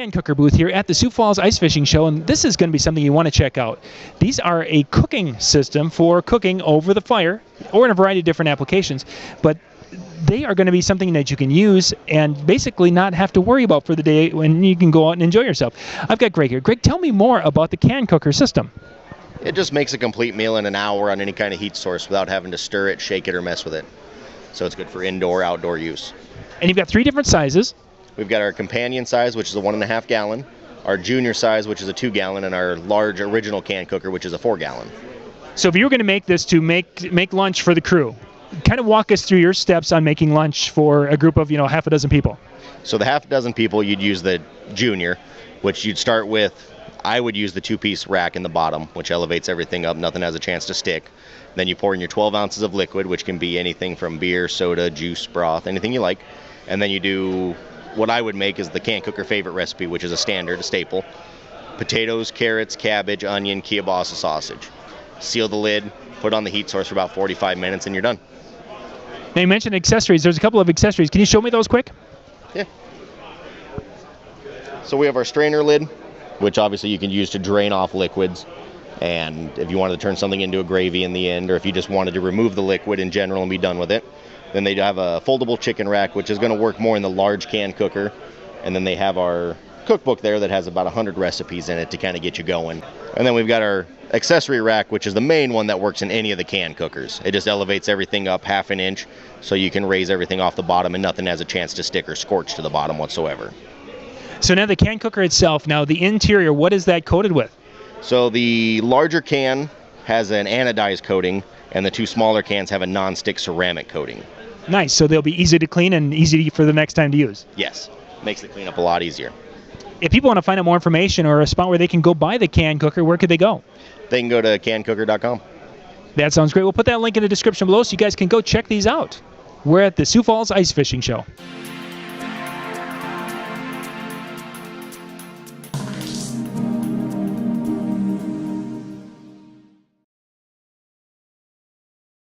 can cooker booth here at the Sioux Falls Ice Fishing Show, and this is going to be something you want to check out. These are a cooking system for cooking over the fire or in a variety of different applications, but they are going to be something that you can use and basically not have to worry about for the day when you can go out and enjoy yourself. I've got Greg here. Greg, tell me more about the can cooker system. It just makes a complete meal in an hour on any kind of heat source without having to stir it, shake it, or mess with it. So it's good for indoor, outdoor use. And you've got 3 different sizes. We've got our companion size, which is a 1.5 gallon, our junior size, which is a 2 gallon, and our large original can cooker, which is a 4 gallon. So if you were going to make this to make lunch for the crew, kind of walk us through your steps on making lunch for a group of, half a dozen people. So the half a dozen people, you'd use the junior, which you'd start with. I would use the 2-piece rack in the bottom, which elevates everything up. Nothing has a chance to stick. Then you pour in your 12 ounces of liquid, which can be anything from beer, soda, juice, broth, anything you like. And then you do what I would make is the can cooker favorite recipe, which is a standard, a staple. Potatoes, carrots, cabbage, onion, kielbasa sausage. Seal the lid, put on the heat source for about 45 minutes, and you're done. Now you mentioned accessories. There's a couple of accessories. Can you show me those quick? Yeah. So we have our strainer lid, which obviously you can use to drain off liquids. And if you wanted to turn something into a gravy in the end, or if you just wanted to remove the liquid in general and be done with it. Then they have a foldable chicken rack, which is going to work more in the large can cooker. And then they have our cookbook there that has about 100 recipes in it to kind of get you going. And then we've got our accessory rack, which is the main one that works in any of the can cookers. It just elevates everything up half an inch so you can raise everything off the bottom and nothing has a chance to stick or scorch to the bottom whatsoever. So now the can cooker itself, now the interior, what is that coated with? So the larger can has an anodized coating, and the 2 smaller cans have a non-stick ceramic coating. Nice. So they'll be easy to clean and easy for the next time to use. Yes. Makes the cleanup a lot easier. If people want to find out more information or a spot where they can go buy the can cooker, where could they go? They can go to cancooker.com. That sounds great. We'll put that link in the description below so you guys can go check these out. We're at the Sioux Falls Ice Fishing Show.